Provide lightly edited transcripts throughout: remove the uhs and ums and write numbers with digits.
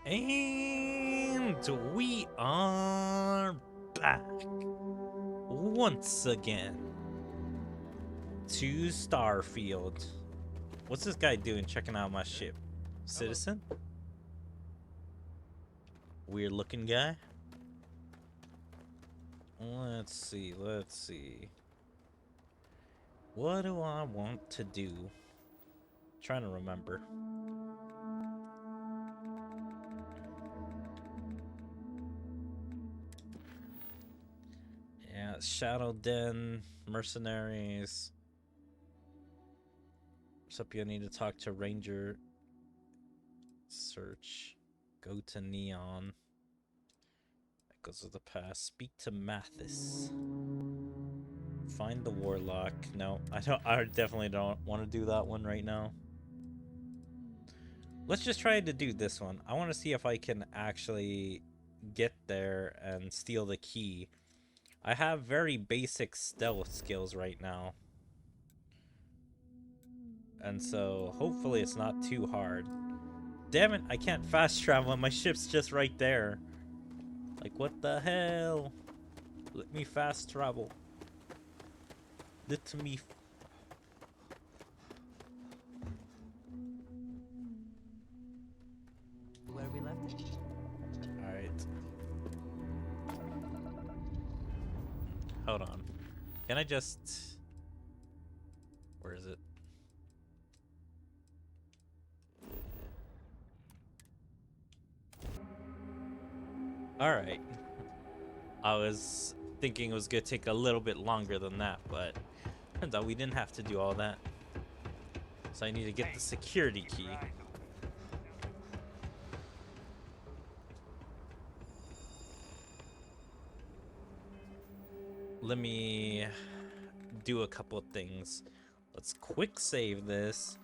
And we are back once again to Starfield. What's this guy doing checking out my ship? Citizen? Weird looking guy. Let's see. What do I want to do? Trying to remember. Yeah, Shadow Den, mercenaries. Except you need to talk to Ranger. Search. Go to Neon. Echoes of the past. Speak to Mathis. Find the Warlock. No, I don't. I definitely don't want to do that one right now. Let's just try to do this one. I want to see if I can actually get there and steal the key. I have very basic stealth skills right now. And so hopefully it's not too hard. Damn it, I can't fast travel and my ship's just right there. Like, what the hell? Let me fast travel. Let me... Where we left it? Alright. Hold on. Can I just... Where is it? Alright. I was thinking it was gonna take a little bit longer than that, but turns out we didn't have to do all that. So I need to get the security key. Let me do a couple of things. Let's quick save this.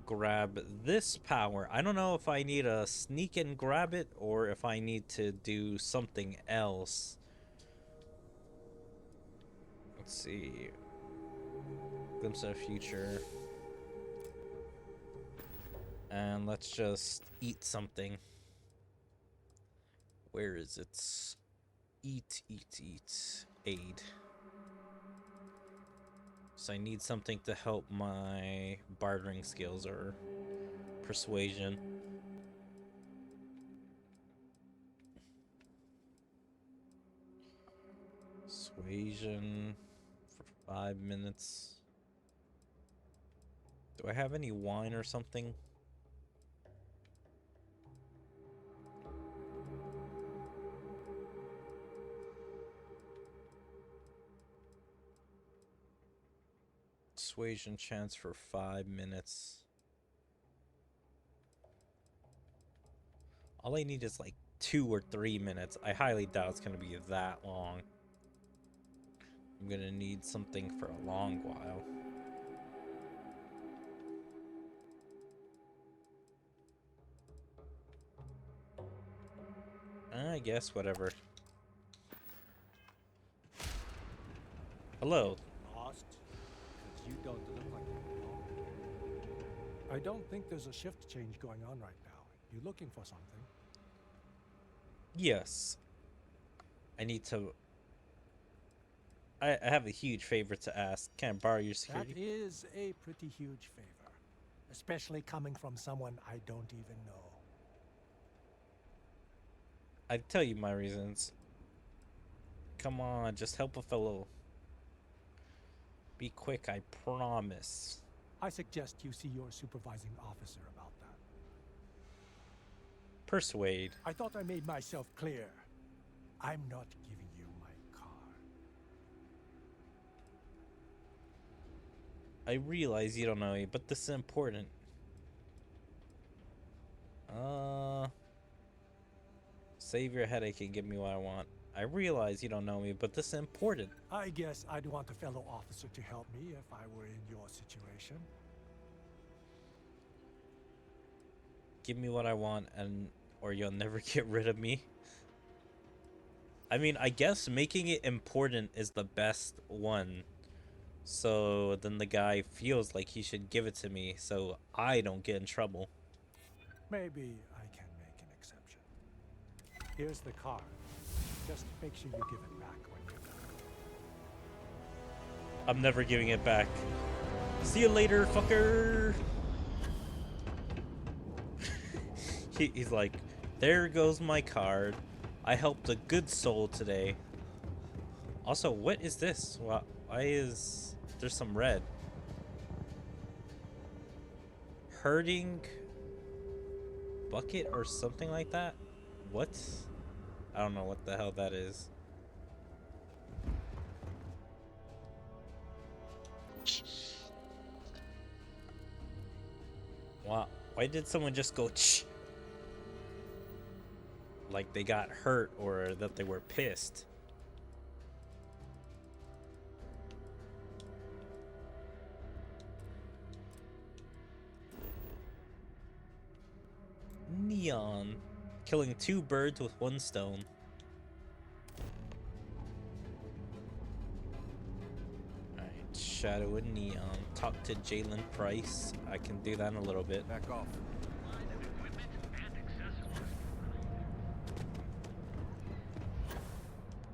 Grab this power. I don't know if I need to sneak and grab it or if I need to do something else. Let's see. Glimpse of the future. And let's just eat something. Where is it? Eat. Aid. So I need something to help my bartering skills or persuasion. Persuasion for 5 minutes. Do I have any wine or something? Persuasion chance for 5 minutes. All I need is like 2 or 3 minutes. I highly doubt it's going to be that long. I'm going to need something for a long while. I guess whatever. Hello. Lost? Because you don't look like you belong. I don't think there's a shift change going on right now. You looking for something? Yes. I need to... I have a huge favor to ask. Can I borrow your security? That is a pretty huge favor. Especially coming from someone I don't even know. I'd tell you my reasons. Come on, just help a fellow. Be quick, I promise. I suggest you see your supervising officer about that. Persuade. I thought I made myself clear. I'm not giving you my car. I realize you don't know me, but this is important. Save your headache and give me what I want. I realize you don't know me, but this is important. I guess I'd want a fellow officer to help me if I were in your situation. Give me what I want or you'll never get rid of me. I mean, I guess making it important is the best one. So then the guy feels like he should give it to me so I don't get in trouble. Maybe I can make an exception. Here's the card. Just make sure you give it back when you're done. I'm never giving it back. See you later, fucker. He's like, there goes my card. I helped a good soul today. Also, what is this? Why is there's some red? Hurting bucket or something like that? What? I don't know what the hell that is. Wow. Why did someone just go ch? Like they got hurt or that they were pissed. Neon. Killing 2 birds with 1 stone. Alright, Shadow and Neon. Talk to Jalen Price. I can do that in a little bit. Back off.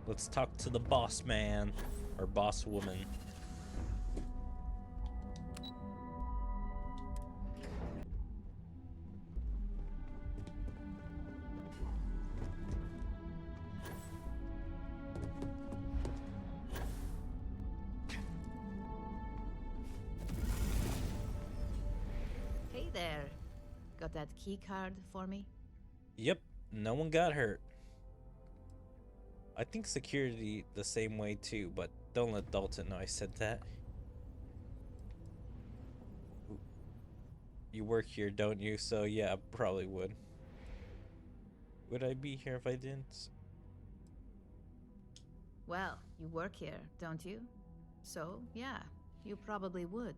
Let's talk to the boss man. Or boss woman. Hey there. Got that key card for me? Yep, no one got hurt. I think security the same way too, but don't let Dalton know I said that. You work here, don't you? So yeah, probably would. Would I be here if I didn't? Well, you work here, don't you? So, yeah, you probably would.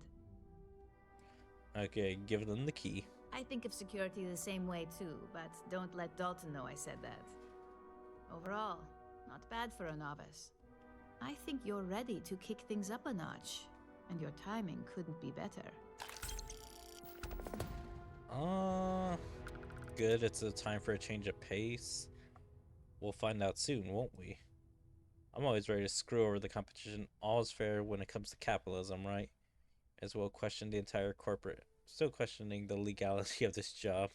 Okay, give them the key. I think of security the same way too, but don't let Dalton know I said that. Overall, not bad for a novice. I think you're ready to kick things up a notch, and your timing couldn't be better. Good, it's a time for a change of pace. We'll find out soon, won't we? I'm always ready to screw over the competition. All's fair when it comes to capitalism, right? As well question the entire corporate. Still questioning the legality of this job.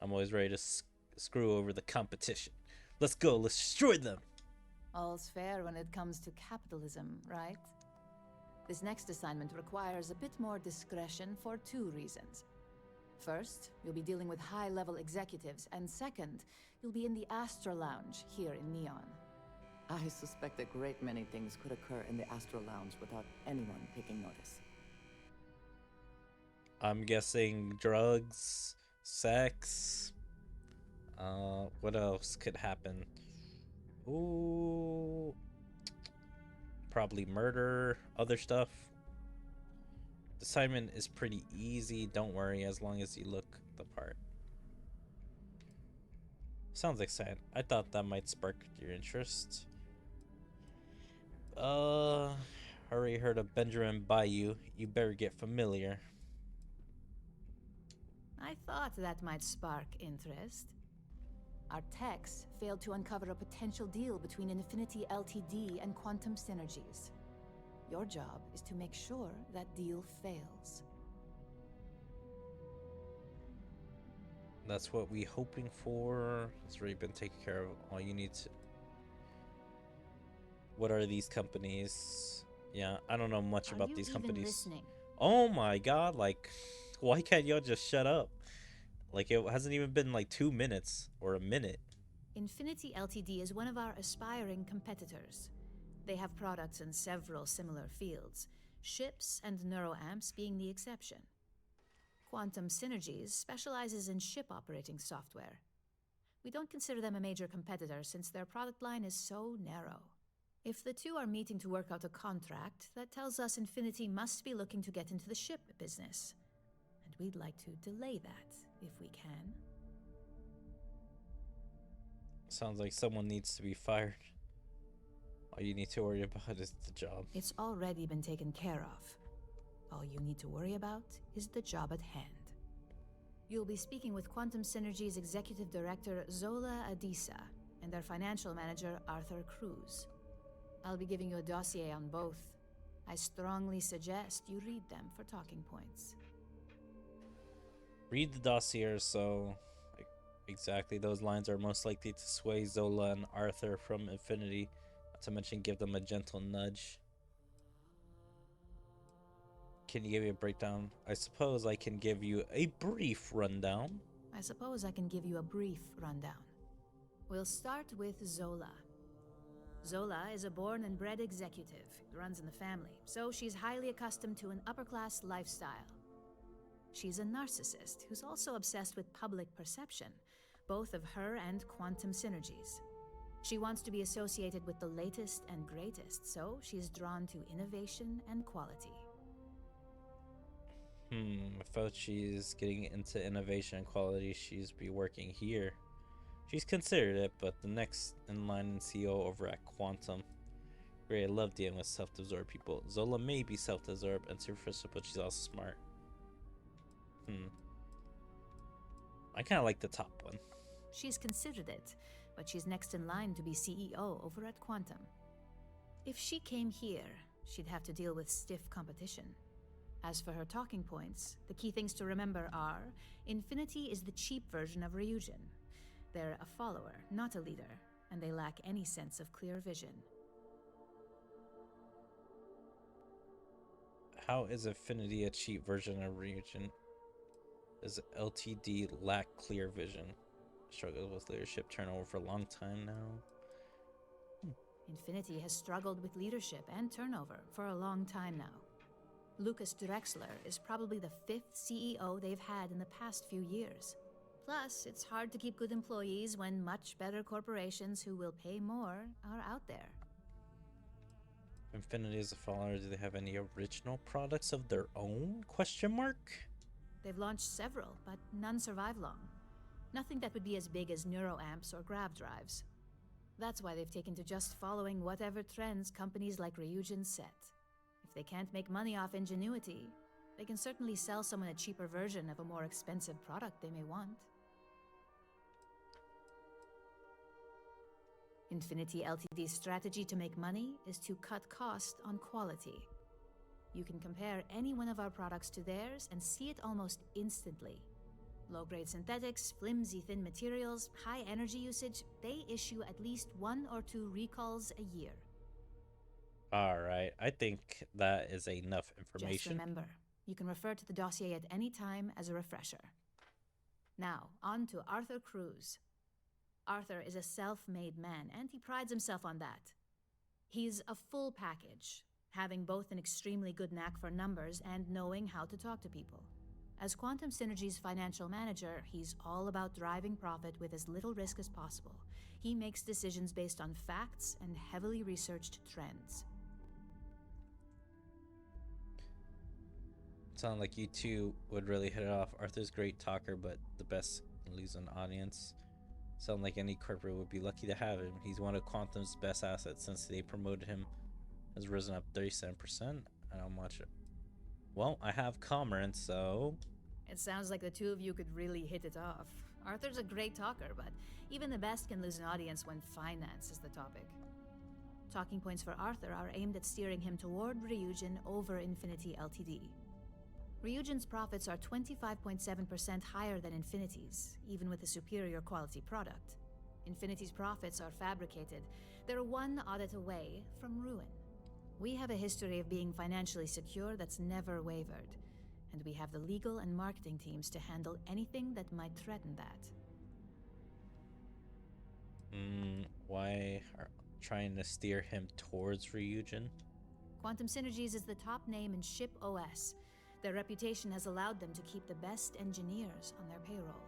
I'm always ready to screw over the competition. Let's go, let's destroy them! All's fair when it comes to capitalism, right? This next assignment requires a bit more discretion for 2 reasons. First, you'll be dealing with high-level executives, and second, you'll be in the Astra Lounge here in Neon. I suspect a great many things could occur in the Astral Lounge without anyone taking notice. I'm guessing drugs, sex. What else could happen? Ooh, probably murder, other stuff. The assignment is pretty easy, don't worry, as long as you look the part. Sounds exciting. I thought that might spark your interest. Already heard of Benjamin Bayou. You better get familiar. I thought that might spark interest. Our techs failed to uncover a potential deal between Infinity Ltd and Quantum Synergies. Your job is to make sure that deal fails. That's what we hoping for. It's already been taken care of. All you need to... What are these companies? Yeah, I don't know much about these companies. Listening? Oh my god, like, why can't y'all just shut up? Like, it hasn't even been like 2 minutes or a minute. Infinity Ltd is one of our aspiring competitors. They have products in several similar fields, ships and neuroamps being the exception. Quantum Synergies specializes in ship operating software. We don't consider them a major competitor since their product line is so narrow. If the two are meeting to work out a contract, that tells us Infinity must be looking to get into the ship business. And we'd like to delay that, if we can. Sounds like someone needs to be fired. All you need to worry about is the job. It's already been taken care of. All you need to worry about is the job at hand. You'll be speaking with Quantum Synergy's Executive Director Zola Adisa and their Financial Manager Arthur Cruz. I'll be giving you a dossier on both. I strongly suggest you read them for talking points. Read the dossier, so exactly those lines are most likely to sway Zola and Arthur from Infinity, not to mention give them a gentle nudge. Can you give me a breakdown? I suppose I can give you a brief rundown. I suppose I can give you a brief rundown. We'll start with Zola. Zola is a born and bred executive who runs in the family, so she's highly accustomed to an upper-class lifestyle. She's a narcissist who's also obsessed with public perception, both of her and Quantum Synergies. She wants to be associated with the latest and greatest, so she's drawn to innovation and quality. I thought she's getting into innovation and quality, she's be working here. She's considered it, but the next in line and CEO over at Quantum. Great, I love dealing with self-absorbed people. Zola may be self-absorbed and superficial, but she's also smart. I kind of like the top one. She's considered it, but she's next in line to be CEO over at Quantum. If she came here, she'd have to deal with stiff competition. As for her talking points, the key things to remember are Infinity is the cheap version of Ryujin. They're a follower, not a leader, and they lack any sense of clear vision. How is Infinity a cheap version of Ryujin? Does LTD lack clear vision? Struggles with leadership turnover for a long time now. Infinity has struggled with leadership and turnover for a long time now. Lucas Drexler is probably the 5th CEO they've had in the past few years. Plus, it's hard to keep good employees when much better corporations who will pay more are out there. Infinity is a follower. Do they have any original products of their own? Question mark? They've launched several, but none survive long. Nothing that would be as big as neuroamps or grav drives. That's why they've taken to just following whatever trends companies like Ryujin set. If they can't make money off ingenuity, they can certainly sell someone a cheaper version of a more expensive product they may want. Infinity Ltd's strategy to make money is to cut cost on quality. You can compare any one of our products to theirs and see it almost instantly. Low-grade synthetics, flimsy thin materials, high energy usage, they issue at least 1 or 2 recalls a year. Alright, I think that is enough Just information. remember, you can refer to the dossier at any time as a refresher. Now, on to Arthur Cruz. Arthur is a self-made man, and he prides himself on that. He's a full package, having both an extremely good knack for numbers and knowing how to talk to people. As Quantum Synergy's financial manager, he's all about driving profit with as little risk as possible. He makes decisions based on facts and heavily researched trends. Sound like you two would really hit it off. Arthur's a great talker, but the best can lose an audience. Sound like any corporate would be lucky to have him. He's one of Quantum's best assets since they promoted him. Has risen up 37%. I don't much. Well, I have Comrade, so... It sounds like the two of you could really hit it off. Arthur's a great talker, but even the best can lose an audience when finance is the topic. Talking points for Arthur are aimed at steering him toward Ryujin over Infinity Ltd. Ryujin's profits are 25.7% higher than Infinity's, even with a superior quality product. Infinity's profits are fabricated. They're one audit away from ruin. We have a history of being financially secure that's never wavered, and we have the legal and marketing teams to handle anything that might threaten that. Why are trying to steer him towards Ryujin? Quantum Synergies is the top name in ship OS. Their reputation has allowed them to keep the best engineers on their payroll.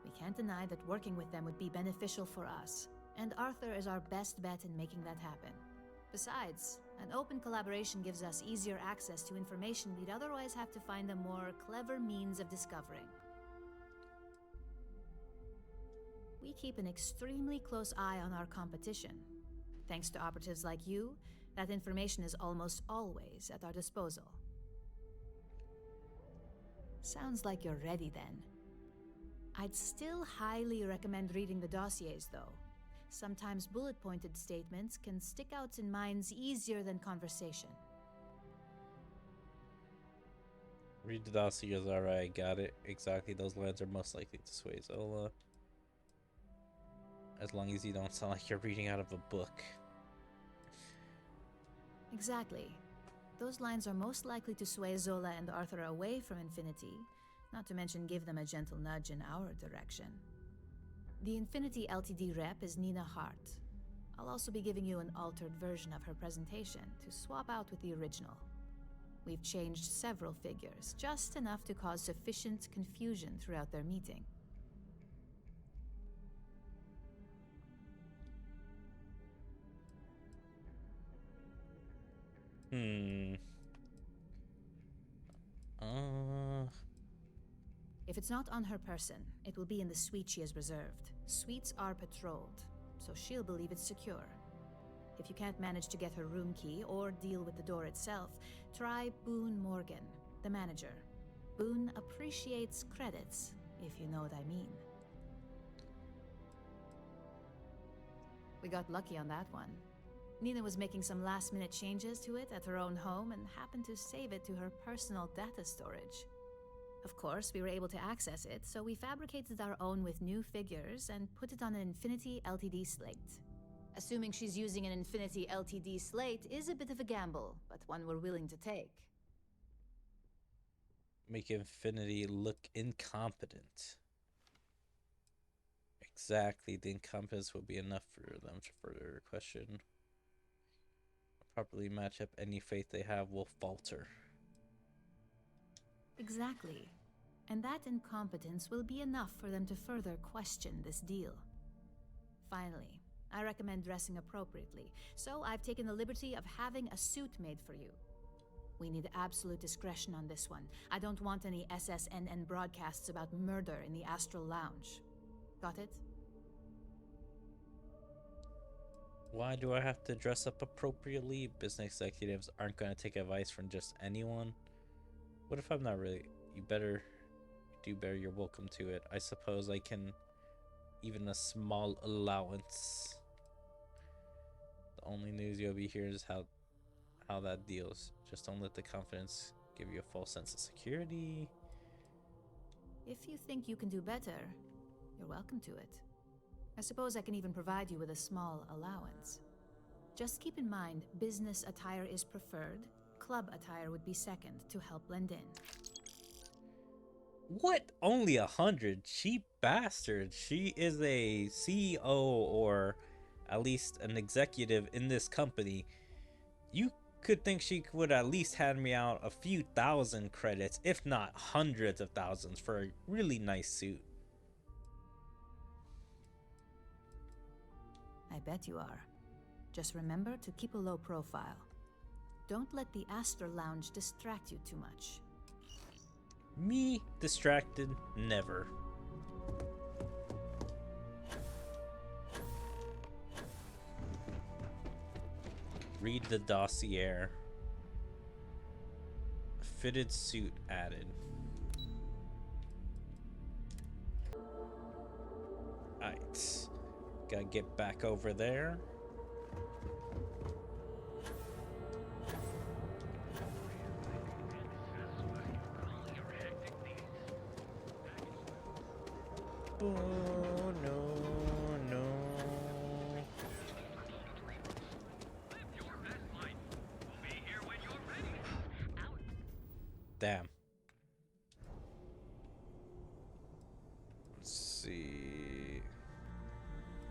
We can't deny that working with them would be beneficial for us, and Arthur is our best bet in making that happen. Besides, an open collaboration gives us easier access to information we'd otherwise have to find a more clever means of discovering. We keep an extremely close eye on our competition. Thanks to operatives like you, that information is almost always at our disposal. Sounds like you're ready then. I'd still highly recommend reading the dossiers, though. Sometimes bullet-pointed statements can stick out in minds easier than conversation. Read the dossiers, alright, got it. Exactly, those lines are most likely to sway Zola. As long as you don't sound like you're reading out of a book. Exactly. Those lines are most likely to sway Zola and Arthur away from Infinity, not to mention give them a gentle nudge in our direction. The Infinity Ltd rep is Nina Hart. I'll also be giving you an altered version of her presentation to swap out with the original. We've changed several figures, just enough to cause sufficient confusion throughout their meeting. If it's not on her person, it will be in the suite she has reserved. Suites are patrolled, so she'll believe it's secure. If you can't manage to get her room key or deal with the door itself, try Boone Morgan, the manager. Boone appreciates credits, if you know what I mean. We got lucky on that one. Nina was making some last-minute changes to it at her own home and happened to save it to her personal data storage. Of course, we were able to access it, so we fabricated our own with new figures and put it on an Infinity Ltd slate. Assuming she's using an Infinity Ltd slate is a bit of a gamble, but one we're willing to take. Make Infinity look incompetent. Exactly, the incompetence will be enough for them to further question. Properly match up any faith they have will falter. Exactly. And that incompetence will be enough for them to further question this deal. Finally, I recommend dressing appropriately, so I've taken the liberty of having a suit made for you. We need absolute discretion on this one. I don't want any SSNN broadcasts about murder in the Astral Lounge. Got it? Why do I have to dress up appropriately? Business executives aren't going to take advice from just anyone. What if I'm not really? You better do better. You're welcome to it. I suppose I can. Even a small allowance. The only news you'll be hearing is how that deals. Just don't let the confidence give you a false sense of security. If you think you can do better, you're welcome to it. I suppose I can even provide you with a small allowance. Just keep in mind, business attire is preferred. Club attire would be second to help blend in. What? Only 100? Cheap bastard. She is a CEO or at least an executive in this company. You could think she would at least hand me out a few thousand credits, if not hundreds of thousands, for a really nice suit. I bet you are. Just remember to keep a low profile. Don't let the Astral Lounge distract you too much. Me distracted? Never. Read the dossier. Fitted suit added. Alright. Gotta get back over there. Oh, no. Damn. Let's see.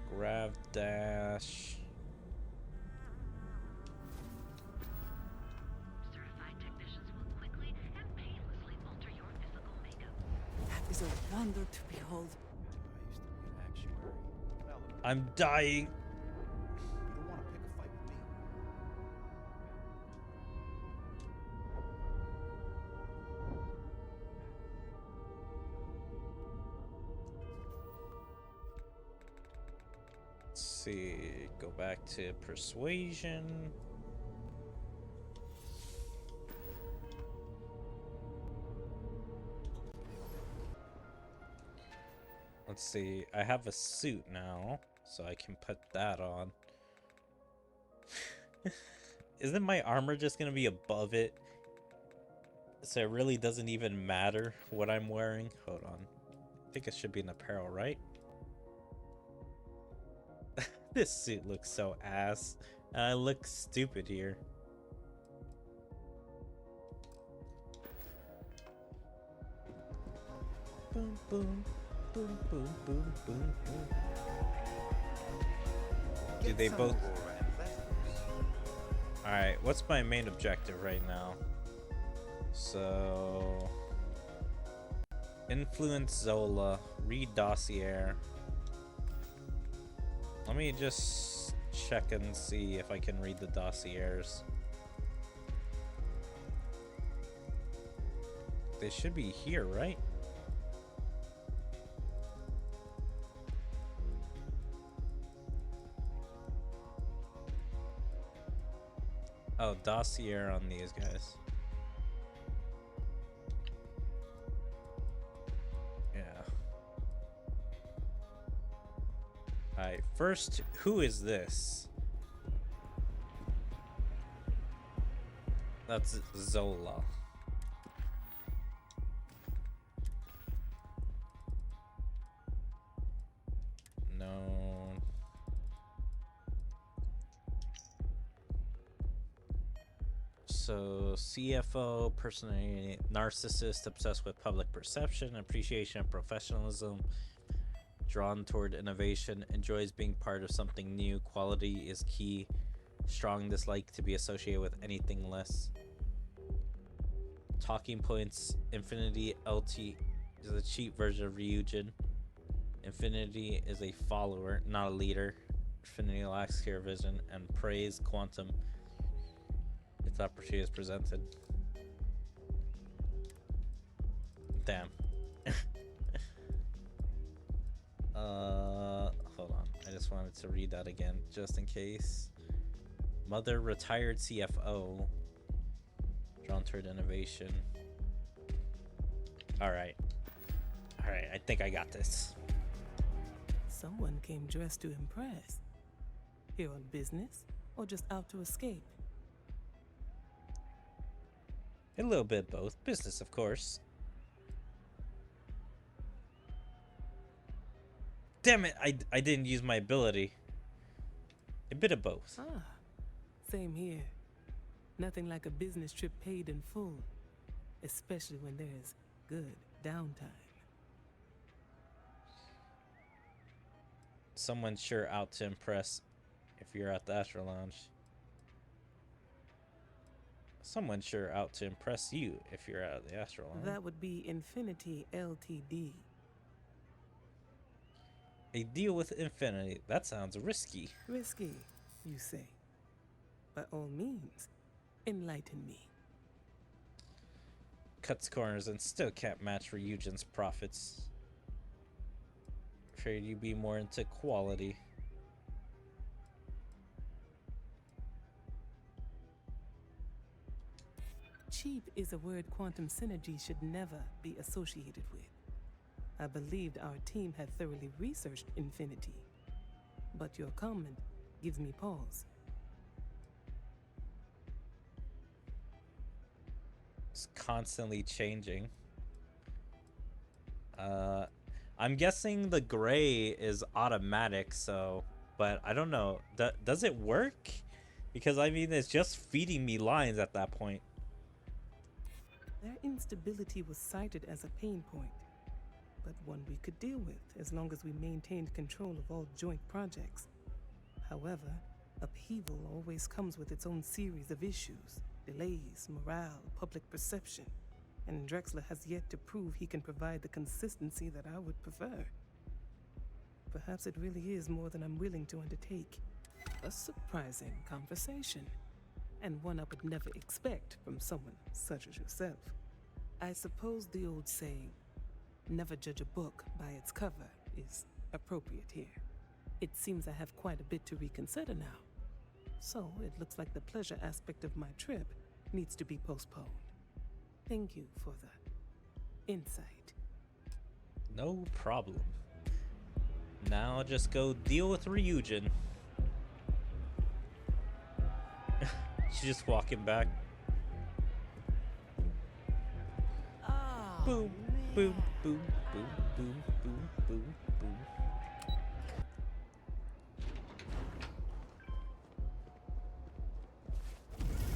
Grav dash. Certified technicians will quickly and painlessly alter your physical makeup. That is a wonder to behold. I used to be an actuary. Relevant. I'm dying. You don't want to pick a fight with me. Let's see. Go back to persuasion. Let's see. I have a suit now, so I can put that on. Isn't my armor just gonna be above it? So it really doesn't even matter what I'm wearing? Hold on. I think it should be an apparel, right? This suit looks so ass. And I look stupid here. Boom, boom, boom, boom, boom, boom, boom. Do they both... Alright, what's my main objective right now? So... Influence Zola, read dossier. Let me just check and see if I can read the dossiers. They should be here, right? Oh, dossier on these guys. Yeah. Alright, first, who is this? That's Zola. No. So, CFO, personality, narcissist, obsessed with public perception, appreciation, and professionalism, drawn toward innovation, enjoys being part of something new, quality is key, strong dislike to be associated with anything less. Talking points, Infinity LT is a cheap version of Ryujin. Infinity is a follower, not a leader. Infinity lacks clear vision and praise Quantum. Its opportunity is presented. Damn. Hold on. I just wanted to read that again, just in case. Mother, retired CFO. Drawn toward innovation. Alright. Alright, I think I got this. Someone came dressed to impress. Here on business, or just out to escape? A little bit both. Business, of course. Damn it, I didn't use my ability. A bit of both. Ah, same here. Nothing like a business trip paid in full, especially when there's good downtime. Someone's sure out to impress if you're at the Astro Lounge. Someone's sure out to impress you if you're at the Astro Lounge. That would be Infinity Ltd. A deal with Infinity. That sounds risky. Risky, you say? By all means, enlighten me. Cuts corners and still can't match Ryujin's profits. Afraid you'd be more into quality. Cheap is a word Quantum Synergy should never be associated with. I believed our team had thoroughly researched Infinity, but your comment gives me pause. It's constantly changing. I'm guessing the gray is automatic, so, but I don't know. Does it work? Because I mean, it's just feeding me lines at that point. Their instability was cited as a pain point, but one we could deal with as long as we maintained control of all joint projects. However, upheaval always comes with its own series of issues, delays, morale, public perception, and Drexler has yet to prove he can provide the consistency that I would prefer. Perhaps it really is more than I'm willing to undertake. A surprising conversation, and one I would never expect from someone such as yourself. I suppose the old saying, never judge a book by its cover, is appropriate here. It seems I have quite a bit to reconsider now. So it looks like the pleasure aspect of my trip needs to be postponed. Thank you for the insight. No problem. Now just go deal with Ryujin. She's just walking back. Oh, Boom, boom, man. boom, boom, boom, boom, boom, boom.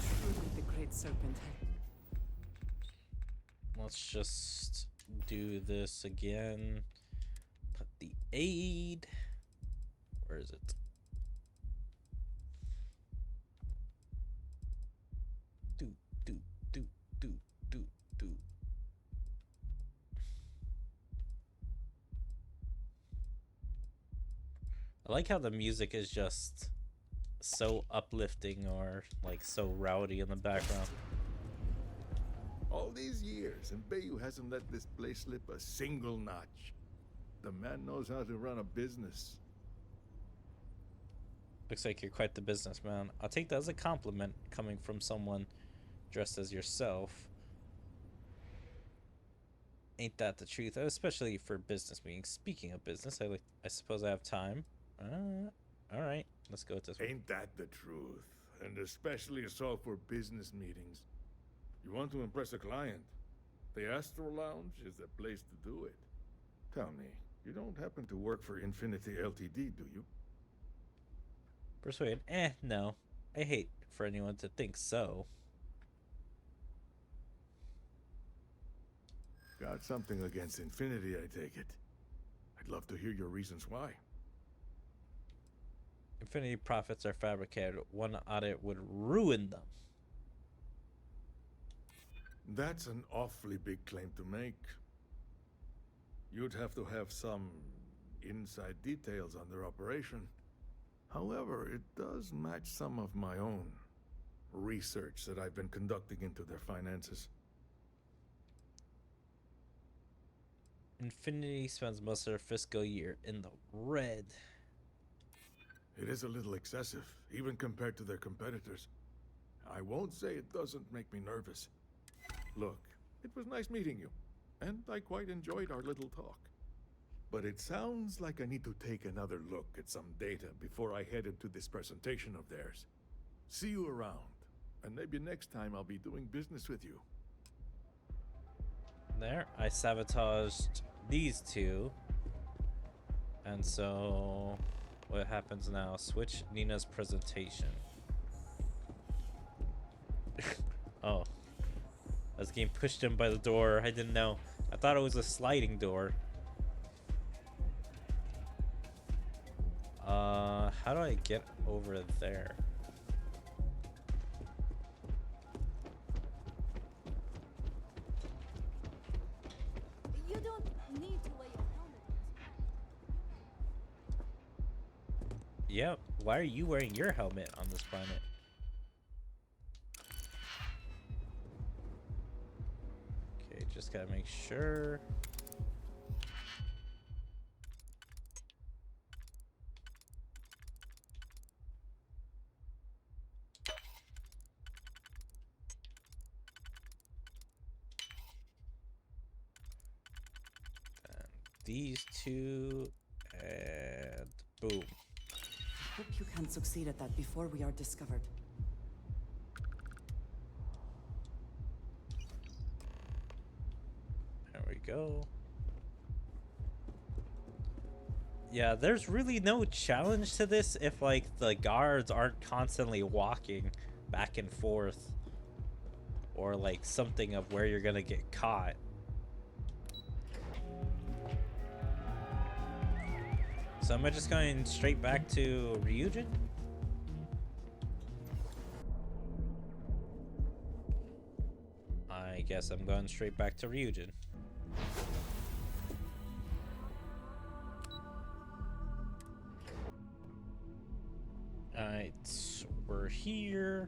Truly the great serpent. Let's just do this again. Put the aid. Where is it? Do, do, do, do, do, do. I like how the music is just so uplifting or like so rowdy in the background. All these years, and Bayou hasn't let this place slip a single notch. The man knows how to run a business. Looks like you're quite the businessman. I'll take that as a compliment coming from someone dressed as yourself. Ain't that the truth? Especially for business meetings. Speaking of business, I suppose I have time. All right, let's go with this one. Ain't that the truth? And especially so for business meetings. You want to impress a client? The Astro Lounge is the place to do it. Tell me, you don't happen to work for Infinity Ltd, do you? Persuade? No. I hate for anyone to think so. Got something against Infinity, I take it. I'd love to hear your reasons why. Infinity profits are fabricated. One audit would ruin them. That's an awfully big claim to make. You'd have to have some inside details on their operation. However, it does match some of my own research that I've been conducting into their finances. Infinity spends most of their fiscal year in the red. It is a little excessive, even compared to their competitors. I won't say it doesn't make me nervous. Look, it was nice meeting you, and I quite enjoyed our little talk. But it sounds like I need to take another look at some data before I head into this presentation of theirs. See you around, and maybe next time I'll be doing business with you. There, I sabotaged these two. And so, what happens now? Switch Nina's presentation. Oh. I was getting pushed in by the door. I didn't know. I thought it was a sliding door. How do I get over there? You don't need to wear your helmet. Yep. Why are you wearing your helmet on this planet? Okay, just gotta make sure. These two, and boom. Hope you can succeed at that before we are discovered. There we go. Yeah, there's really no challenge to this if, like, the guards aren't constantly walking back and forth. Or, like, something of where you're gonna get caught. So am I just going straight back to Ryujin? I guess I'm going straight back to Ryujin. Alright, we're here.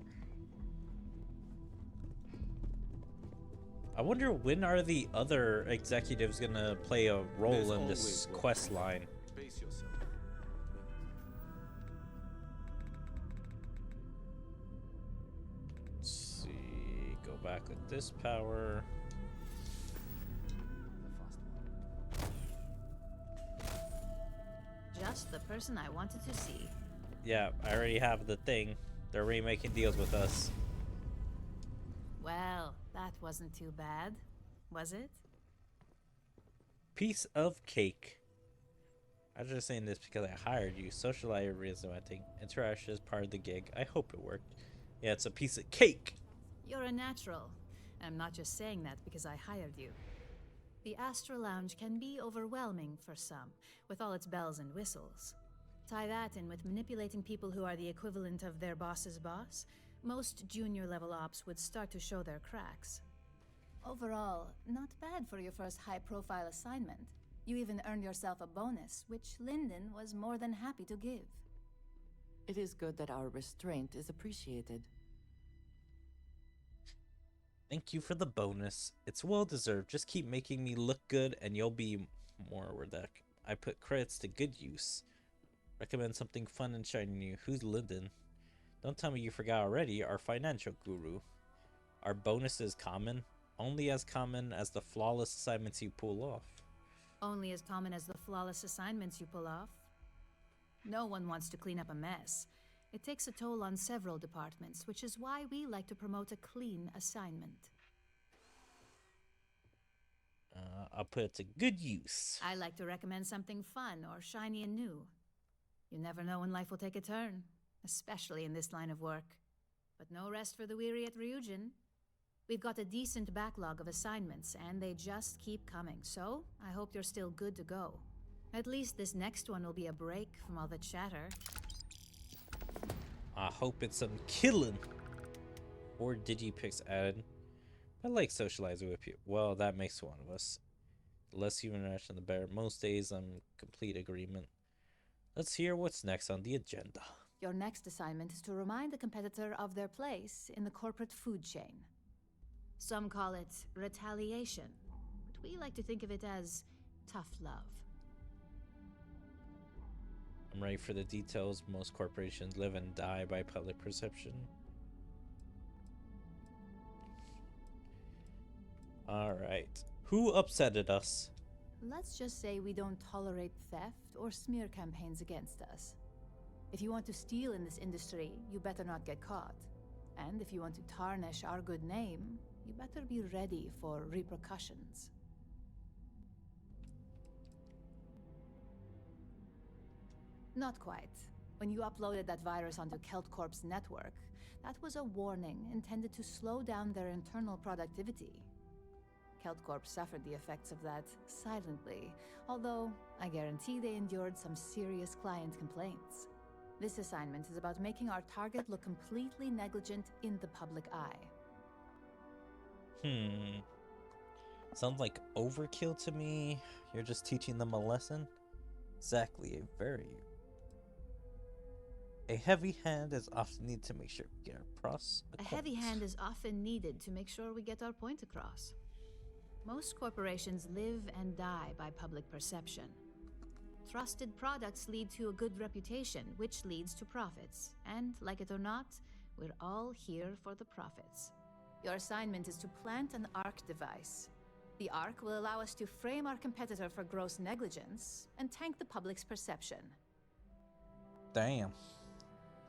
I wonder when are the other executives gonna play a role in this quest line? Pace yourself. Let's see, go back with this power. just the person I wanted to see. Yeah, I already have the thing. They're already making deals with us. Well, that wasn't too bad, was it? Piece of cake. I'm just saying this because I hired you. Socializing, interaction is part of the gig. I hope it worked. Yeah, it's a piece of cake. You're a natural. I'm not just saying that because I hired you. The Astral Lounge can be overwhelming for some, with all its bells and whistles. Tie that in with manipulating people who are the equivalent of their boss's boss, most junior level ops would start to show their cracks. Overall, not bad for your first high-profile assignment. You even earned yourself a bonus, which Lyndon was more than happy to give. It is good that our restraint is appreciated. Thank you for the bonus. It's well deserved. Just keep making me look good and you'll be more where that I put credits to good use. Recommend something fun and shiny new. Who's Lyndon? Don't tell me you forgot already. Our financial guru. Our bonus is common. Only as common as the flawless assignments you pull off. Only as common as the flawless assignments you pull off. No one wants to clean up a mess. It takes a toll on several departments, which is why we like to promote a clean assignment. I'll put it to good use. I like to recommend something fun or shiny and new. You never know when life will take a turn, especially in this line of work. But no rest for the weary at Ryujin. We've got a decent backlog of assignments, and they just keep coming, so I hope you're still good to go. At least this next one will be a break from all the chatter. I hope it's some killing. Or Digipix added. I like socializing with you. Well, that makes one of us. The less human interaction, the better. Most days, I'm in complete agreement. Let's hear what's next on the agenda. Your next assignment is to remind the competitor of their place in the corporate food chain. Some call it retaliation, but we like to think of it as tough love. I'm ready for the details. Most corporations live and die by public perception. Alright. Who upsetted us? Let's just say we don't tolerate theft or smear campaigns against us. If you want to steal in this industry, you better not get caught. And if you want to tarnish our good name, you better be ready for repercussions. Not quite. When you uploaded that virus onto KeltCorp's network, that was a warning intended to slow down their internal productivity. KeltCorp suffered the effects of that silently, although I guarantee they endured some serious client complaints. This assignment is about making our target look completely negligent in the public eye. Sounds like overkill to me. You're just teaching them a lesson? Exactly, a heavy hand is often needed to make sure we get across. A heavy hand is often needed to make sure we get our point across. Most corporations live and die by public perception. Trusted products lead to a good reputation, which leads to profits. And, like it or not, we're all here for the profits. Your assignment is to plant an ARC device. The ARC will allow us to frame our competitor for gross negligence and tank the public's perception. Damn.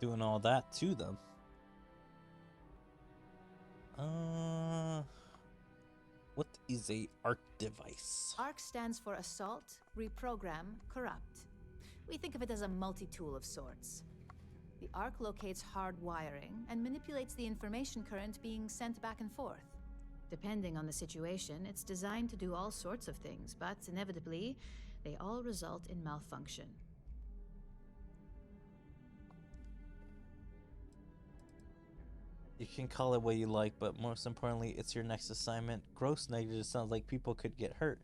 Doing all that to them. What is a ARC device? ARC stands for Assault, Reprogram, Corrupt. We think of it as a multi-tool of sorts. The ARC locates hard wiring and manipulates the information current being sent back and forth. Depending on the situation, it's designed to do all sorts of things, but inevitably, they all result in malfunction. You can call it what you like, but most importantly, it's your next assignment. Gross negligence sounds like people could get hurt.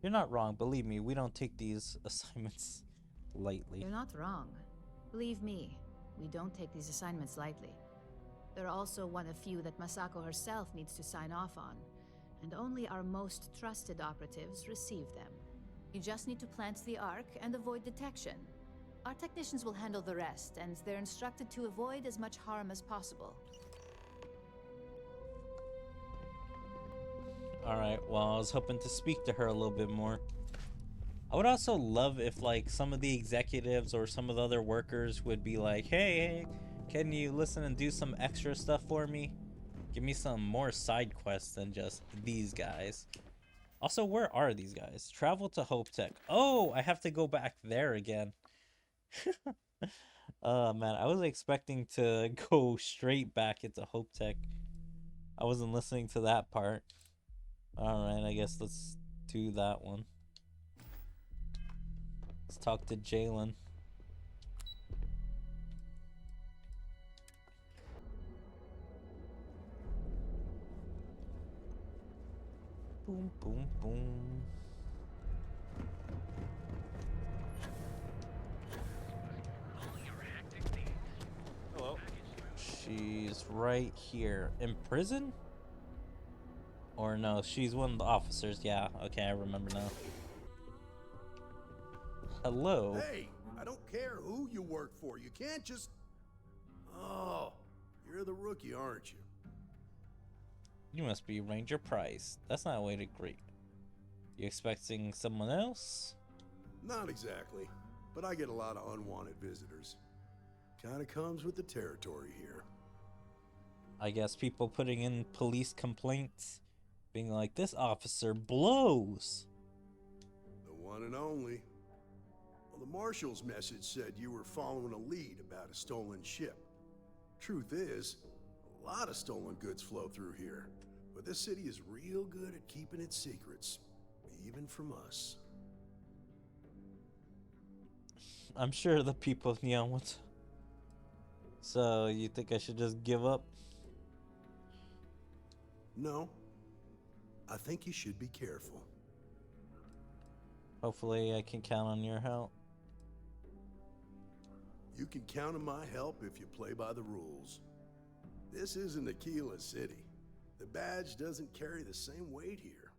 You're not wrong, believe me, we don't take these assignments lightly. You're not wrong. Believe me, we don't take these assignments lightly. They're also one of few that Masako herself needs to sign off on, and only our most trusted operatives receive them. You just need to plant the ARC and avoid detection. Our technicians will handle the rest, and they're instructed to avoid as much harm as possible. Alright, well, I was hoping to speak to her a little bit more. I would also love if like some of the executives or some of the other workers would be like, hey, can you listen and do some extra stuff for me? Give me some more side quests than just these guys. Also, where are these guys? Travel to Hope Tech. Oh, I have to go back there again. Man, I was expecting to go straight back into Hope Tech. I wasn't listening to that part. Alright, I guess let's do that one. Let's talk to Jalen. Boom, boom, boom. Hello. She's right here. In prison? Or no, she's one of the officers. Yeah, okay, I remember now. Hello. Hey, I don't care who you work for. You can't just... Oh, you're the rookie, aren't you? You must be Ranger Price. That's not a way to greet. You expecting someone else? Not exactly, but I get a lot of unwanted visitors. Kinda comes with the territory here. I guess people putting in police complaints, being like, this officer blows. The one and only. Well, the marshal's message said you were following a lead about a stolen ship. Truth is, a lot of stolen goods flow through here, but this city is real good at keeping its secrets, even from us. I'm sure the people, what? So, you think I should just give up? No, I think you should be careful. Hopefully I can count on your help. You can count on my help if you play by the rules. This isn't Aquila City. The badge doesn't carry the same weight here.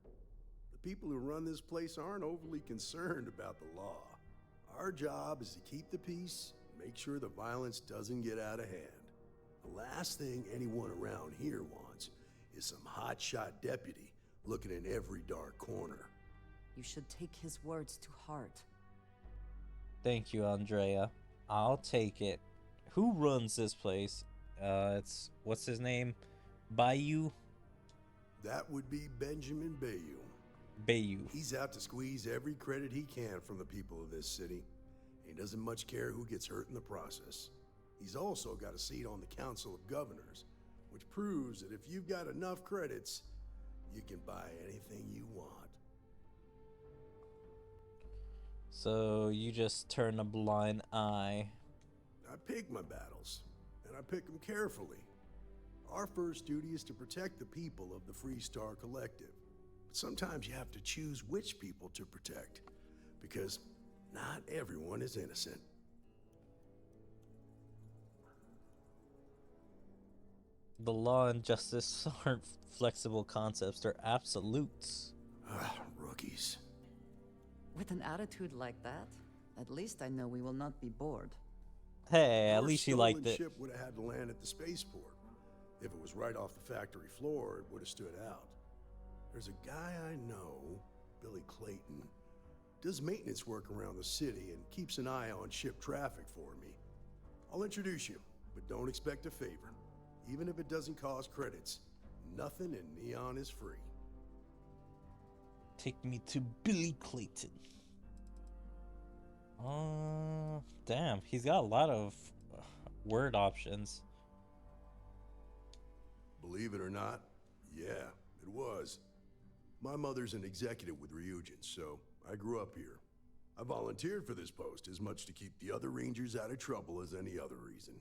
The people who run this place aren't overly concerned about the law. Our job is to keep the peace, make sure the violence doesn't get out of hand. The last thing anyone around here wants is some hotshot deputy looking in every dark corner. You should take his words to heart. Thank you, Andrea. I'll take it. Who runs this place? It's, what's his name? Bayou? That would be Benjamin Bayou. Bayou. He's out to squeeze every credit he can from the people of this city. He doesn't much care who gets hurt in the process. He's also got a seat on the Council of Governors, which proves that if you've got enough credits, you can buy anything you want. So you just turn a blind eye. I pick my battles, and I pick them carefully. Our first duty is to protect the people of the Freestar Collective. But sometimes you have to choose which people to protect, because not everyone is innocent. The law and justice aren't flexible concepts, they're absolutes. Rookies. With an attitude like that, at least I know we will not be bored. Hey, at Your least you stolen liked it. ship would have had to land at the spaceport. If it was right off the factory floor, it would have stood out. There's a guy I know, Billy Clayton, does maintenance work around the city and keeps an eye on ship traffic for me. I'll introduce you, but don't expect a favor. Even if it doesn't cost credits, nothing in Neon is free. Take me to Billy Clayton. Damn, he's got a lot of word options. Believe it or not, yeah, it was. My mother's an executive with Ryujin, so I grew up here. I volunteered for this post as much to keep the other Rangers out of trouble as any other reason.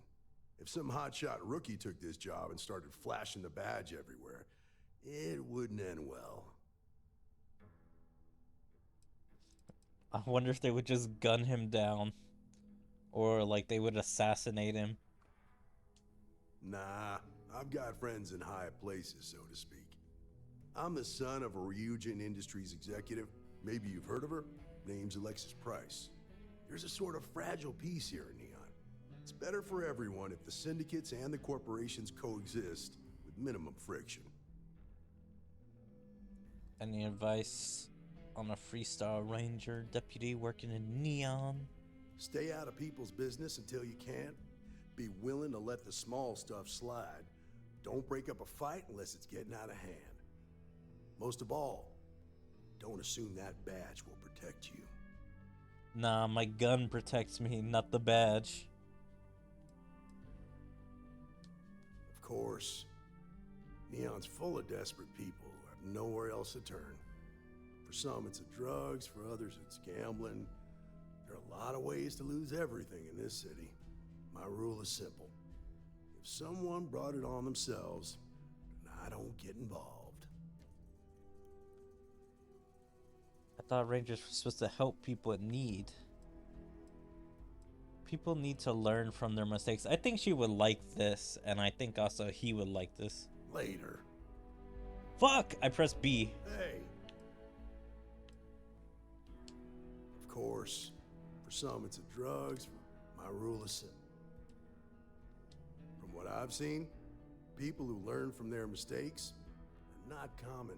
If some hotshot rookie took this job and started flashing the badge everywhere, it wouldn't end well. I wonder if they would just gun him down. Or like they would assassinate him. Nah, I've got friends in high places, so to speak. I'm the son of a Ryujin Industries executive. Maybe you've heard of her. Name's Alexis Price. There's a sort of fragile peace here in Neon. It's better for everyone if the syndicates and the corporations coexist with minimum friction. Any advice? on a freestyle ranger deputy working in Neon. Stay out of people's business until you can. Be willing to let the small stuff slide. Don't break up a fight unless it's getting out of hand. Most of all, don't assume that badge will protect you. Nah, my gun protects me, not the badge. Of course, Neon's full of desperate people who have nowhere else to turn. For some, it's the drugs. For others, it's gambling. There are a lot of ways to lose everything in this city. My rule is simple. If someone brought it on themselves, then I don't get involved. I thought rangers were supposed to help people in need. People need to learn from their mistakes. I think she would like this, and I think also he would like this. Later. Fuck! I pressed B. Hey. Of course, for some it's the drugs. My rule is simple. From what I've seen, people who learn from their mistakes are not common.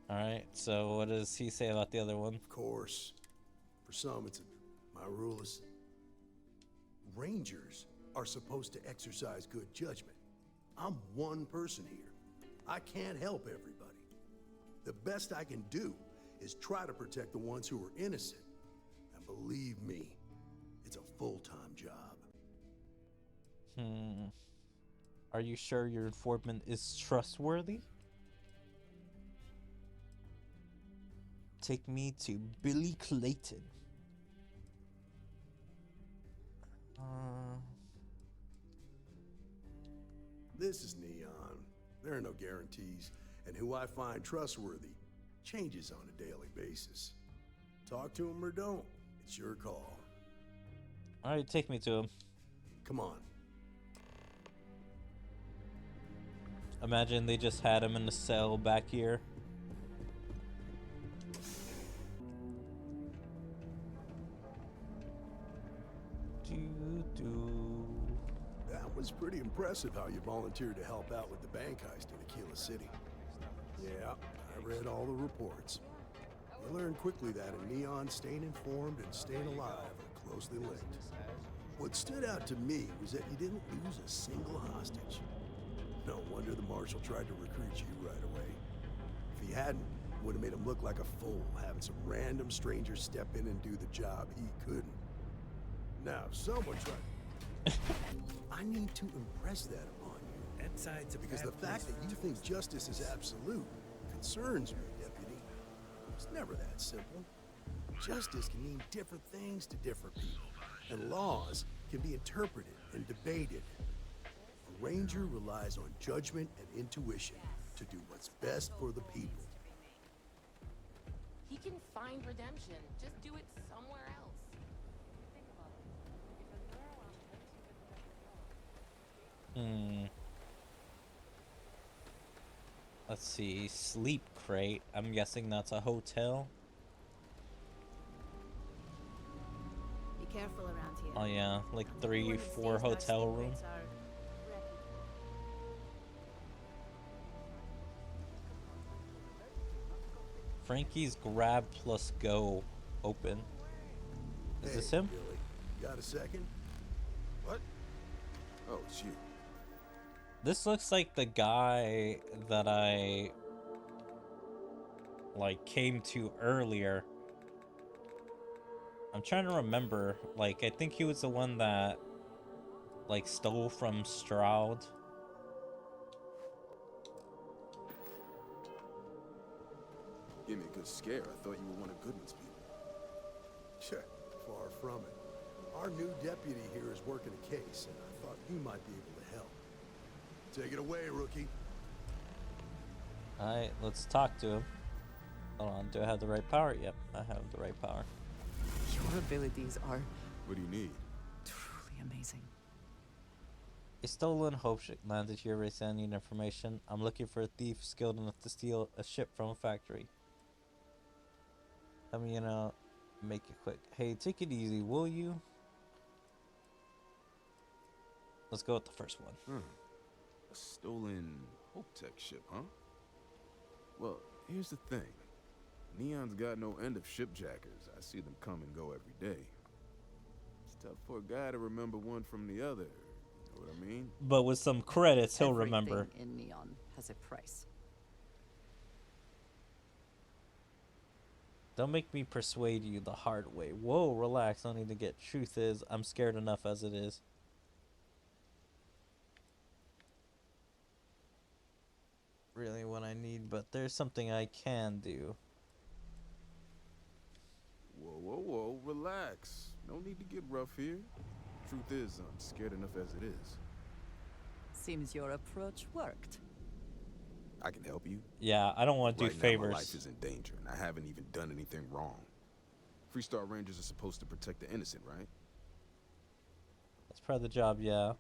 Alright, so what does he say about the other one? Of course, for some it's my rule is Rangers are supposed to exercise good judgment. I'm one person here. I can't help everybody. The best I can do is try to protect the ones who are innocent. And believe me, it's a full-time job. Are you sure your informant is trustworthy? Take me to Billy Clayton. This is Neon. There are no guarantees, and who I find trustworthy changes on a daily basis. Talk to him or don't. It's your call. Alright, take me to him. Come on. Imagine they just had him in the cell back here. That was pretty impressive how you volunteered to help out with the bank heist in Aquila City. Yeah, I read all the reports. You learned quickly that in Neon, staying informed and staying alive are closely linked. What stood out to me was that you didn't lose a single hostage. No wonder the marshal tried to recruit you right away. If he hadn't, it would have made him look like a fool, having some random stranger step in and do the job he couldn't. Now, if someone tried... I need to impress that upon you. That side's a Because bad the fact that you think justice is absolute concerns me, Deputy. It's never that simple. Justice can mean different things to different people, and laws can be interpreted and debated. A ranger relies on judgment and intuition to do what's best for the people. He can find redemption. Just do it somewhere else. Let's see, sleep crate. I'm guessing that's a hotel. Be careful around here. Oh yeah, like Anyone 3, who 4 stays our hotel sleep rooms. rates are wrecked. Frankie's grab plus go open. Is this him? Billy, got a second? What? Oh, it's you. This looks like the guy that I came to earlier. I'm trying to remember. I think he was the one that stole from Stroud. Give me a good scare. I thought you were one of Goodman's people. Sure, far from it. Our new deputy here is working a case, and I thought you might be able to help. Take it away, rookie. Alright, let's talk to him. Hold on, do I have the right power? Yep, I have the right power. Your abilities are What do you need? truly amazing. A stolen hope ship landed here. Race, I need information. I'm looking for a thief skilled enough to steal a ship from a factory. I mean, make it quick. Hey, take it easy, will you? Let's go with the first one. A stolen Hope Tech ship, huh? Well, here's the thing. Neon's got no end of shipjackers. I see them come and go every day. It's tough for a guy to remember one from the other. You know what I mean? But with some credits, he'll remember. Everything in Neon has a price. Don't make me persuade you the hard way. Whoa, relax. I don't need to get. Truth is, I'm scared enough as it is. Really what I need, but there's something I can do. Whoa, whoa, whoa, relax. No need to get rough here. Truth is, I'm scared enough as it is. Seems your approach worked. I can help you. Yeah, I don't want to do Right favors. now, my life is in danger, and I haven't even done anything wrong. Freestar Rangers are supposed to protect the innocent, right? That's part of the job, yeah.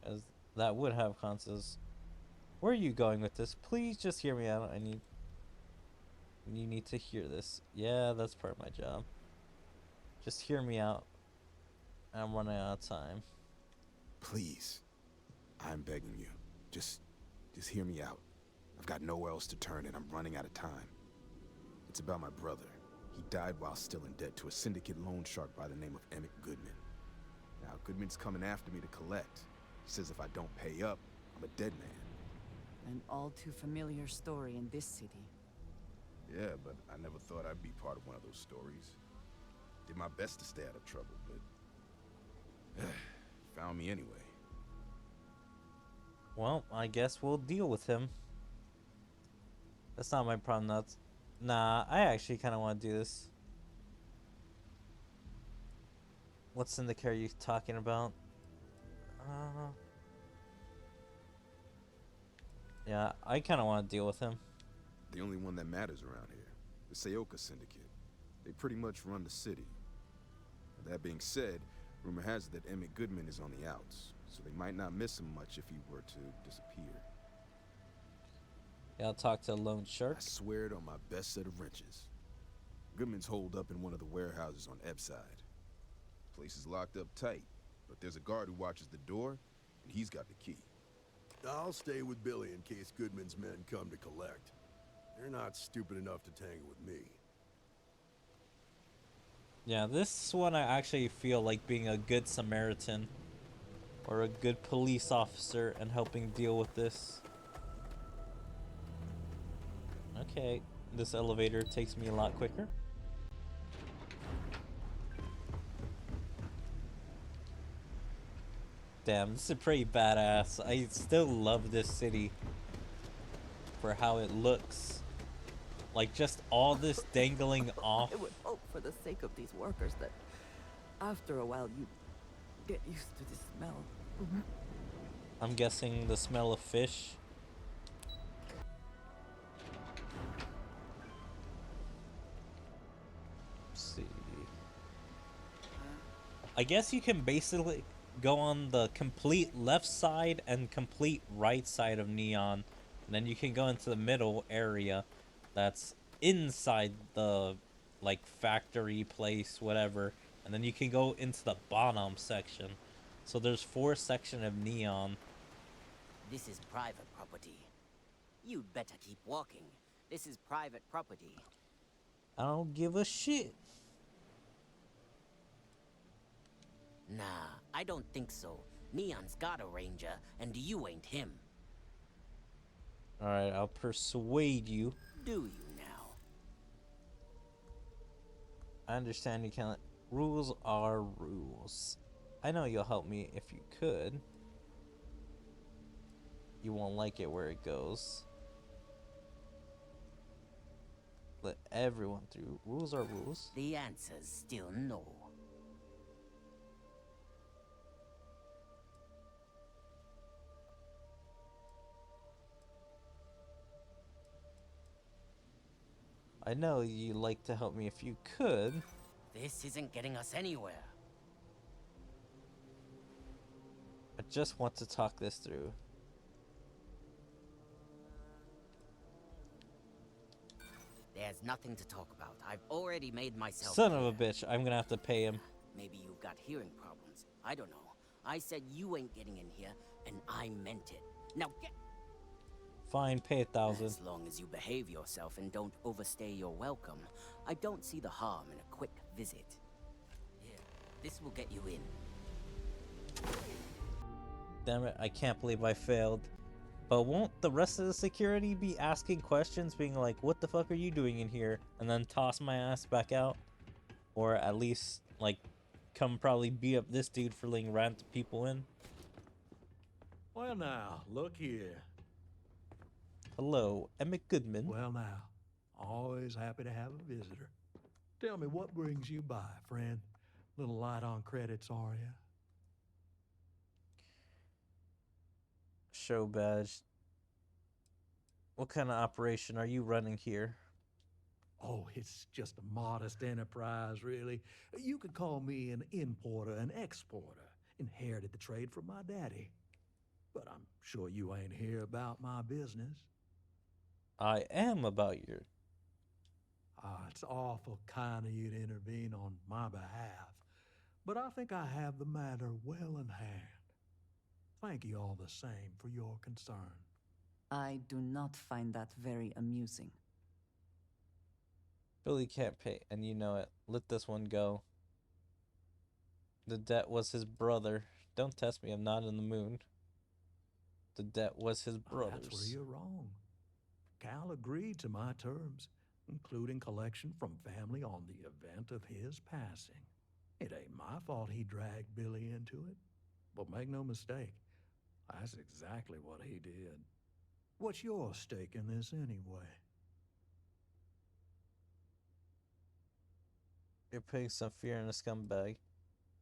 As that would have consequences. Where are you going with this? Please just hear me out. You need to hear this. Yeah, that's part of my job. Just hear me out. I'm running out of time. Please. I'm begging you. Just hear me out. I've got nowhere else to turn and I'm running out of time. It's about my brother. He died while still in debt to a syndicate loan shark by the name of Emmett Goodman. Now, Goodman's coming after me to collect. He says if I don't pay up, I'm a dead man. An all too familiar story in this city. Yeah, but I never thought I'd be part of one of those stories. Did my best to stay out of trouble, but found me anyway. Well, I guess we'll deal with him. That's not my problem, nuts. Nah, I actually kind of want to do this. What syndicate are you talking about? Yeah, I kind of want to deal with him. The only one that matters around here. The Seoka Syndicate. They pretty much run the city. That being said, rumor has it that Emmett Goodman is on the outs, so they might not miss him much if he were to disappear. Yeah, I'll talk to Lone Shark. I swear it on my best set of wrenches. Goodman's holed up in one of the warehouses on Ebside. Place is locked up tight, but there's a guard who watches the door, and he's got the key. I'll stay with Billy in case Goodman's men come to collect. They're not stupid enough to tangle with me. Yeah, this one I actually feel like being a good Samaritan or a good police officer and helping deal with this. Okay, this elevator takes me a lot quicker. Damn, this is pretty badass. I still love this city for how it looks. Like, just all this dangling off. I would hope for the sake of these workers that after a while you get used to the smell. I'm guessing the smell of fish. Let's see. I guess you can basically go on the complete left side and complete right side of Neon. And then you can go into the middle area that's inside the, like, factory place, whatever. And then you can go into the bottom section. So there's 4 sections of Neon. This is private property. You'd better keep walking. This is private property. I don't give a shit. Nah, I don't think so. Neon's got a ranger, and you ain't him. Alright, I'll persuade you. Do you now? I understand you can't. Rules are rules. I know you'll help me if you could. You won't like it where it goes. Let everyone through. Rules are rules. The answer's still no. I know you'd like to help me if you could. This isn't getting us anywhere. I just want to talk this through. There's nothing to talk about. I've already made myself Son clear. of a bitch, I'm gonna have to pay him. Maybe you've got hearing problems. I don't know. I said you ain't getting in here, and I meant it. Now get... Fine, pay 1,000. As long as you behave yourself and don't overstay your welcome, I don't see the harm in a quick visit. Here, this will get you in. Damn it, I can't believe I failed. But won't the rest of the security be asking questions, being like, what the fuck are you doing in here? And then toss my ass back out? Or at least, like, come probably beat up this dude for letting random people in? Well now, look here. Hello, Emmett Goodman. Well now, always happy to have a visitor. Tell me, what brings you by, friend? Little light on credits, are you? Show badge. What kind of operation are you running here? Oh, it's just a modest enterprise, really. You could call me an importer and exporter. Inherited the trade from my daddy. But I'm sure you ain't here about my business. I am about your... It's awful kind of you to intervene on my behalf. But I think I have the matter well in hand. Thank you all the same for your concern. I do not find that very amusing. Billy can't pay, and you know it. Let this one go. The debt was his brother. Don't test me, I'm not in the mood. The debt was his brother's. That's where you're wrong. Cal agreed to my terms, including collection from family on the event of his passing. It ain't my fault he dragged Billy into it. But make no mistake, that's exactly what he did. What's your stake in this anyway? You're putting some fear in a scumbag.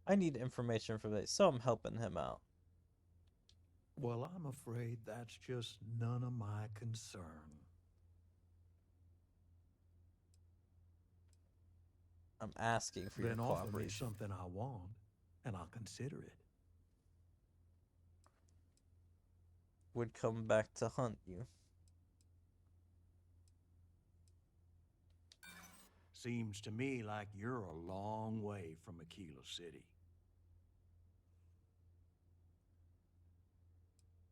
I need information from it, so I'm helping him out. Well, I'm afraid that's just none of my concern. I'm asking for Then your offer me cooperation. something I want, and I'll consider it. Would come back to hunt you. Seems to me like you're a long way from Aquila City.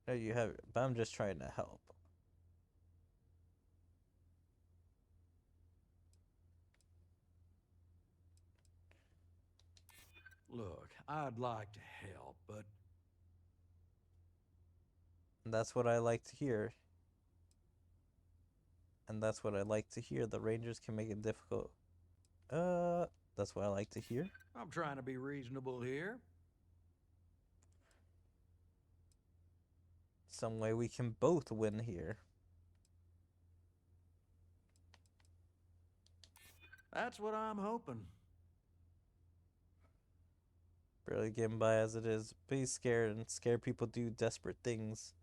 There you have it, but I'm just trying to help. Look, I'd like to help, but... And that's what I like to hear. And that's what I like to hear. The Rangers can make it difficult. That's what I like to hear. I'm trying to be reasonable here. Some way we can both win here. That's what I'm hoping. Barely getting by as it is. Be scared, and scared people do desperate things.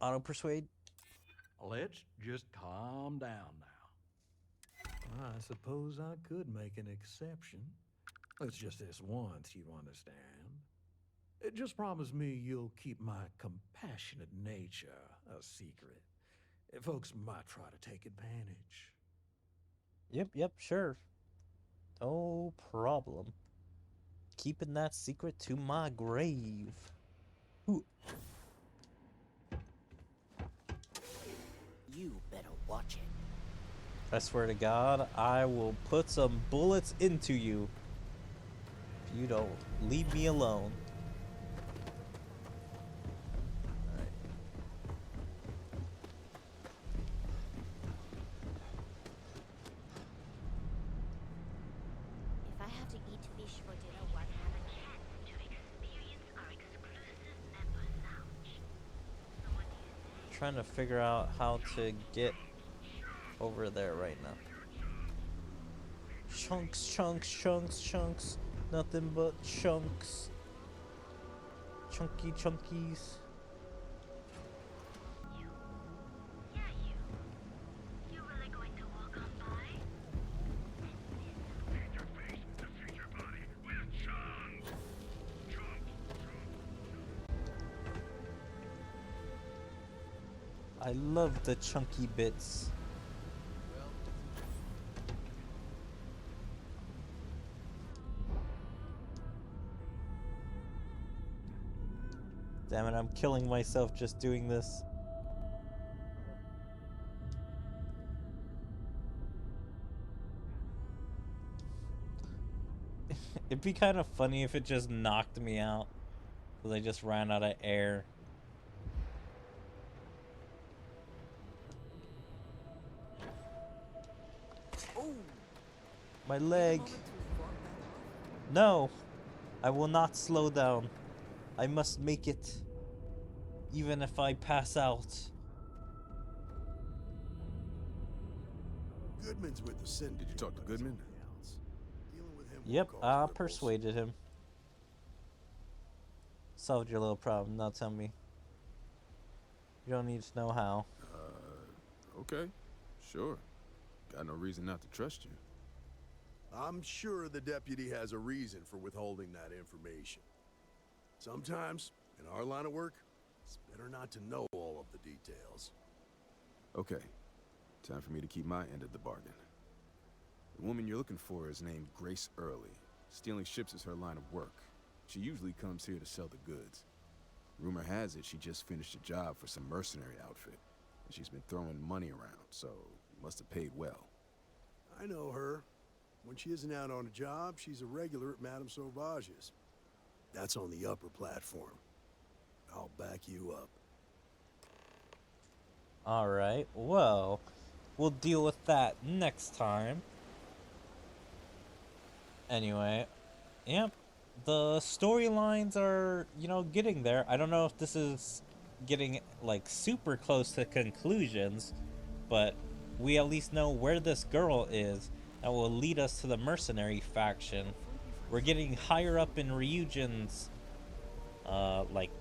Auto persuade? Let's just calm down now. I suppose I could make an exception. It's just this once, you understand. Just promise me you'll keep my compassionate nature a secret. Folks might try to take advantage. Yep, sure. No problem. Keeping that secret to my grave. Ooh. You better watch it. I swear to God, I will put some bullets into you if you don't leave me alone. If I have to eat fish for dinner, what happens? To experience our exclusive member lounge. So what do you say? Trying to figure out how to get over there right now. Chunks, chunks, chunks, chunks. Nothing but chunks. Chunky chunkies. Yeah, you. You really going to walk on by? Feed your face to feed your body with chunks. I love the chunky bits. Damn it, I'm killing myself just doing this. It'd be kind of funny if it just knocked me out. Because I just ran out of air. My leg. No. I will not slow down. I must make it. Even if I pass out. Goodman's with the syndicate. Did you talk to Goodman? Dealing with him Yep, won't I cause ripples. persuaded him. Solved your little problem. Now tell me. You don't need to know how. Okay. Sure. Got no reason not to trust you. I'm sure the deputy has a reason for withholding that information. Sometimes, in our line of work, it's better not to know all of the details. Okay. Time for me to keep my end of the bargain. The woman you're looking for is named Grace Early. Stealing ships is her line of work. She usually comes here to sell the goods. Rumor has it she just finished a job for some mercenary outfit, and she's been throwing money around, so must have paid well. I know her. When she isn't out on a job, she's a regular at Madame Sauvage's. That's on the upper platform. I'll back you up. Alright, well, we'll deal with that next time. Anyway, yep, the storylines are, you know, getting there. I don't know if this is getting, like, super close to conclusions, but we at least know where this girl is that will lead us to the mercenary faction. We're getting higher up in Ryujin's, like,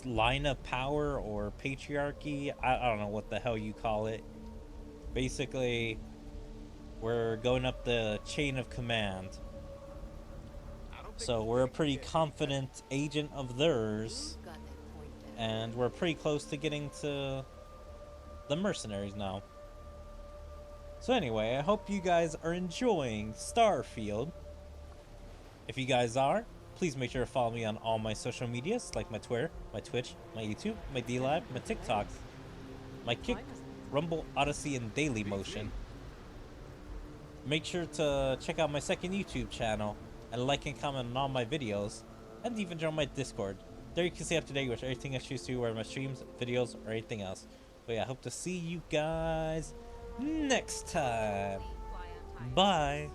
line of power or patriarchy. I don't know what the hell you call it. Basically, we're going up the chain of command. So we're a pretty confident agent of theirs, and we're pretty close to getting to the mercenaries now. So anyway, I hope you guys are enjoying Starfield. If you guys are, please make sure to follow me on all my social medias, like my Twitter, my Twitch, my YouTube, my DLive, my TikToks, my Kick, Rumble, Odyssey, and Daily Motion. Make sure to check out my second YouTube channel, and like and comment on all my videos, and even join my Discord. There you can stay up to date with everything I choose to, whether my streams, videos, or anything else. But yeah, I hope to see you guys next time. Bye.